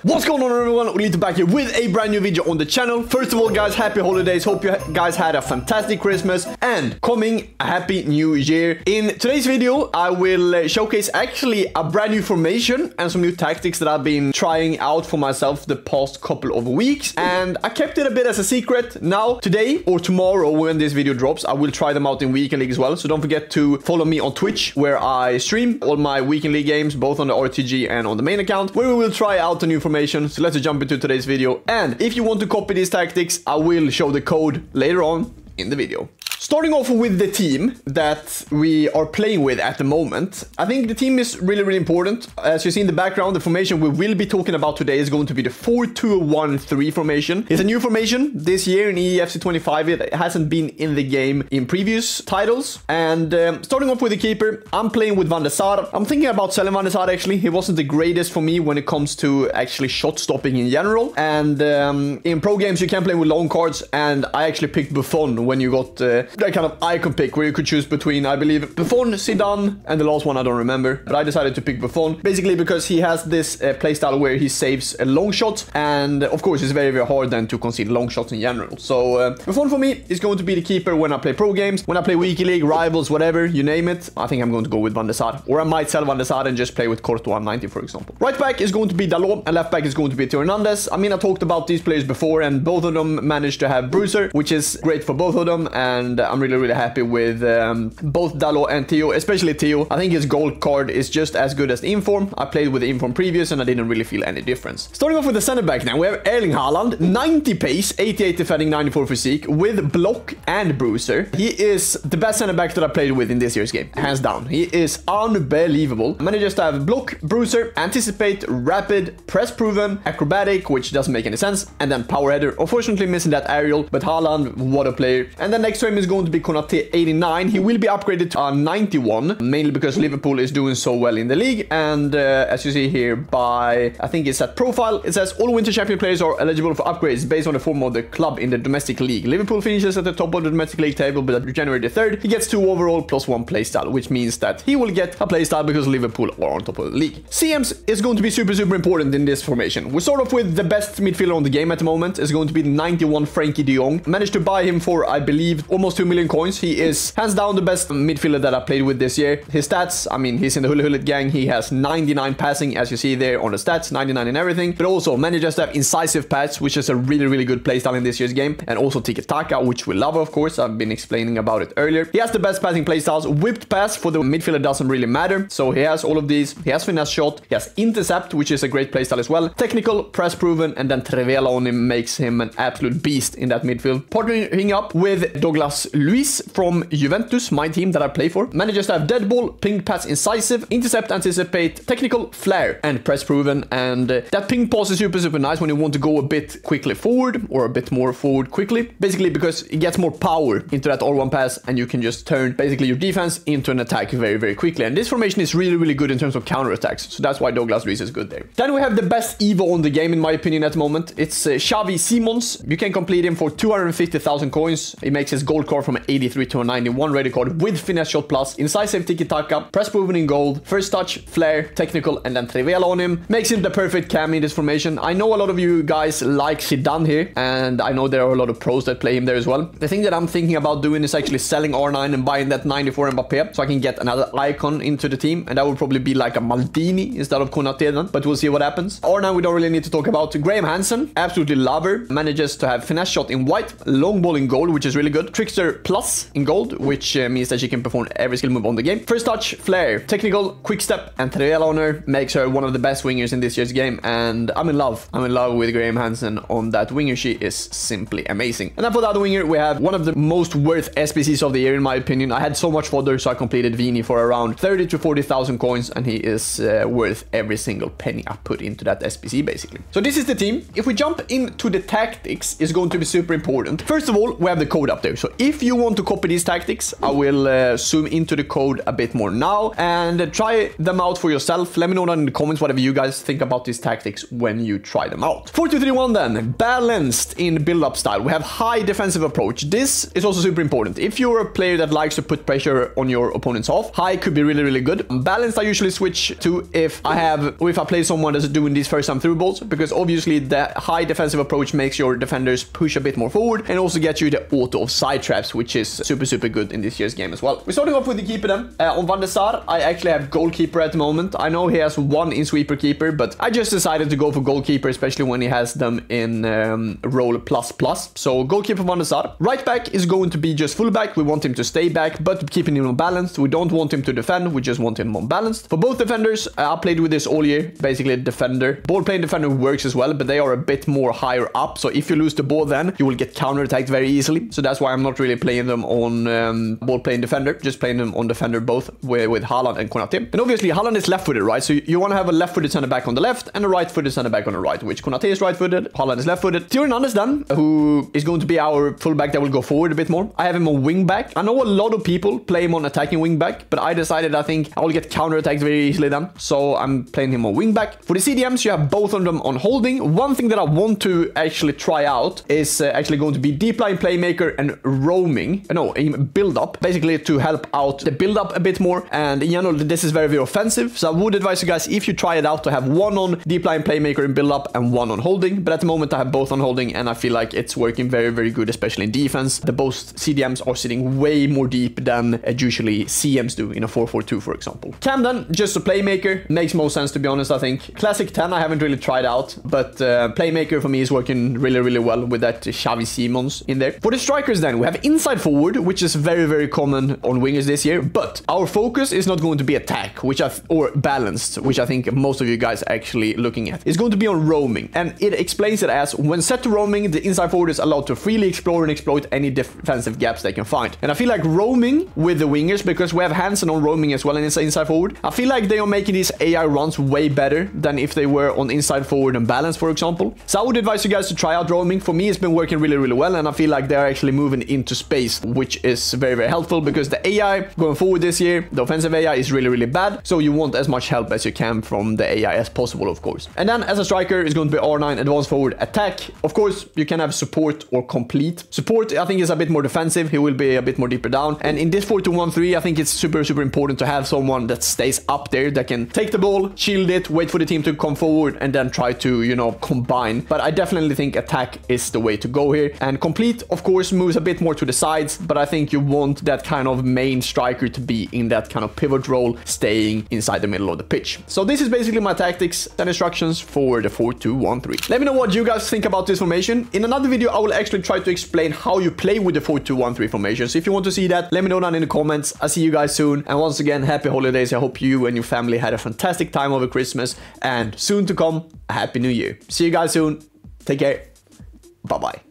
What's going on, everyone? Ollelito back here with a brand new video on the channel. First of all, guys, happy holidays. Hope you guys had a fantastic Christmas and coming a happy new year. In today's video, I will showcase actually a brand new formation and some new tactics that I've been trying out for myself the past couple of weeks. And I kept it a bit as a secret. Now, today or tomorrow when this video drops, I will try them out in Weekend League as well. So don't forget to follow me on Twitch, where I stream all my Weekend League games, both on the RTG and on the main account, where we will try out the new formation. So let's jump into today's video. And if you want to copy these tactics, I will show the code later on in the video. Starting off with the team that we are playing with at the moment, I think the team is really important. As you see in the background, the formation we will be talking about today is going to be the 4-2-1-3 formation. It's a new formation this year in EFC 25. It hasn't been in the game in previous titles. And starting off with the keeper, I'm playing with Van der Sar. I'm thinking about selling Van der Sar actually. He wasn't the greatest for me when it comes to actually shot stopping in general. And in pro games, you can play with long cards. And I actually picked Buffon when you got that kind of icon pick where you could choose between, I believe, Buffon, Zidane, and the last one I don't remember. But I decided to pick Buffon, basically because he has this playstyle where he saves a long shot. And of course, it's very hard then to concede long shots in general. So Buffon for me is going to be the keeper when I play pro games, when I play Weekend League, Rivals, whatever, you name it. I think I'm going to go with Van der Sar. Or I might sell Van der Sar and just play with Courtois 90, for example. Right back is going to be Dalot, and left back is going to be Theo Hernandez. I mean, I talked about these players before, and both of them managed to have Bruiser, which is great for both of them. And I'm really happy with both Dalot and Theo, especially Theo. I think his gold card is just as good as the Inform. I played with the Inform previous and I didn't really feel any difference. Starting off with the center back now, we have Erling Haaland, 90 pace, 88 defending, 94 physique, with block and bruiser. He is the best center back that I played with in this year's game, hands down. He is unbelievable. Manages to have block, bruiser, anticipate, rapid, press proven, acrobatic, which doesn't make any sense, and then power header. Unfortunately missing that aerial, but Haaland, what a player. And then next to him is going to be Konate, 89. He will be upgraded to a 91, mainly because Liverpool is doing so well in the league. And as you see here by, I think it's at profile, it says all winter champion players are eligible for upgrades based on the form of the club in the domestic league. Liverpool finishes at the top of the domestic league table, but at January the 3rd, he gets 2 overall plus 1 playstyle, which means that he will get a playstyle because Liverpool are on top of the league. CMs is going to be super important in this formation. We start off with the best midfielder on the game at the moment. Is going to be the 91 Frankie de Jong. Managed to buy him for, I believe, almost 2 million coins. He is hands down the best midfielder that I played with this year. His stats, I mean, he's in the Hullet gang. He has 99 passing, as you see there on the stats, 99 in everything, but also manages to have incisive pass, which is a really good playstyle in this year's game, and also tiki-taka, which we love, of course. I've been explaining about it earlier. He has the best passing playstyles. Whipped pass for the midfielder doesn't really matter, so he has all of these. He has finesse shot, he has intercept, which is a great playstyle as well. Technical, press proven, and then Trevela on him makes him an absolute beast in that midfield. Partnering up with Douglas Luiz from Juventus, my team that I play for. Manages to have dead ball, ping pass incisive, intercept, anticipate, technical, flair, and press proven. And that ping pass is super nice when you want to go a bit quickly forward or a bit more forward quickly. Basically because it gets more power into that R1 pass and you can just turn basically your defense into an attack very quickly. And this formation is really good in terms of counter attacks. So that's why Douglas Luiz is good there. Then we have the best Evo on the game in my opinion at the moment. It's Xavi Simons. You can complete him for 250,000 coins. He makes his gold card from 83 to a 91 ready card with finesse shot plus, incisive tiki-taka, press proven in gold, first touch, flair, technical, and then Trivela on him. Makes him the perfect cam in this formation. I know a lot of you guys like Zidane here, and I know there are a lot of pros that play him there as well. The thing that I'm thinking about doing is actually selling R9 and buying that 94 Mbappé, so I can get another icon into the team, and that would probably be like a Maldini instead of Konate then, but we'll see what happens. R9 we don't really need to talk about. Graham Hansen, absolutely love her. Manages to have finesse shot in white, long ball in gold, which is really good. Trickster plus in gold, which means that she can perform every skill move on the game. First touch, flair, technical, quick step, and Trevela on her makes her one of the best wingers in this year's game, and I'm in love. I'm in love with Graham Hansen on that winger. She is simply amazing. And then for the other winger, we have one of the most worth SBCs of the year in my opinion. I had so much fodder, so I completed Vini for around 30 to 40,000 coins, and he is worth every single penny I put into that SBC basically. So this is the team. If we jump into the tactics, it's going to be super important. First of all, we have the code up there. So if if you want to copy these tactics, I will zoom into the code a bit more now and try them out for yourself. Let me know down in the comments whatever you guys think about these tactics when you try them out. 4-2-3-1 then, balanced in build-up style. We have high defensive approach. This is also super important. If you're a player that likes to put pressure on your opponent's half, high could be really, really good. Balanced I usually switch to if I play someone that's doing these first time through balls, because obviously the high defensive approach makes your defenders push a bit more forward and also get you the auto of side traps, which is super, super good in this year's game as well. We're starting off with the keeper then. On Van der Sar, I actually have goalkeeper at the moment. I know he has one in sweeper keeper, but I just decided to go for goalkeeper, especially when he has them in role plus. So goalkeeper Van der Sar. Right back is going to be just full back. We want him to stay back, but keeping him unbalanced. We don't want him to defend. We just want him unbalanced. For both defenders, I played with this all year. Basically a defender. Ball playing defender works as well, but they are a bit more higher up. So if you lose the ball, then you will get counter-attacked very easily. So that's why I'm not really playing them on ball playing defender, just playing them on defender both with Haaland and Konate. And obviously Haaland is left-footed, right? So you want to have a left-footed center back on the left and a right-footed center back on the right, which Konate is right-footed, Haaland is left-footed. Theo Hernandez then, who is going to be our fullback that will go forward a bit more. I have him on wing back. I know a lot of people play him on attacking wing back, but I decided I think I will get counter-attacked very easily then. So I'm playing him on wing back. For the CDMs, you have both of them on holding. One thing that I want to actually try out is actually going to be deep line playmaker and roaming. No, build up, basically to help out the build up a bit more. And in general, this is very, very offensive. So I would advise you guys, if you try it out, to have one on deep line playmaker and build up and one on holding. But at the moment, I have both on holding and I feel like it's working very, very good, especially in defense. The both CDMs are sitting way more deep than usually CMs do in a 4-4-2, for example. Camden, just a playmaker, makes most sense to be honest, I think. Classic 10, I haven't really tried out, but playmaker for me is working really, really well with that Xavi Simons in there. For the strikers then, we have inside forward, which is very, very common on wingers this year, but our focus is not going to be attack, or balanced, which I think most of you guys are actually looking at. It's going to be on roaming, and it explains it as when set to roaming, the inside forward is allowed to freely explore and exploit any defensive gaps they can find. And I feel like roaming with the wingers, because we have Hansen on roaming as well and inside forward, I feel like they are making these AI runs way better than if they were on inside forward and balance, for example. So I would advise you guys to try out roaming. For me, it's been working really, really well, and I feel like they're actually moving into space, which is very, very helpful, because the AI going forward this year, the offensive AI is really, really bad. So you want as much help as you can from the AI as possible, of course. And then as a striker, it's going to be R9, advanced forward attack. Of course, you can have support or complete. Support, I think, is a bit more defensive. He will be a bit more deeper down. And in this 4-2-1-3, I think it's super, super important to have someone that stays up there, that can take the ball, shield it, wait for the team to come forward, and then try to, you know, combine. But I definitely think attack is the way to go here. And complete, of course, moves a bit more to the sides, but I think you want that kind of main striker to be in that kind of pivot role, staying inside the middle of the pitch. So this is basically my tactics and instructions for the 4-2-1-3. Let me know what you guys think about this formation. In another video, I will actually try to explain how you play with the 4-2-1-3 formation. So if you want to see that, let me know down in the comments. I'll see you guys soon. And once again, happy holidays. I hope you and your family had a fantastic time over Christmas, and soon to come, a happy new year. See you guys soon. Take care. Bye-bye.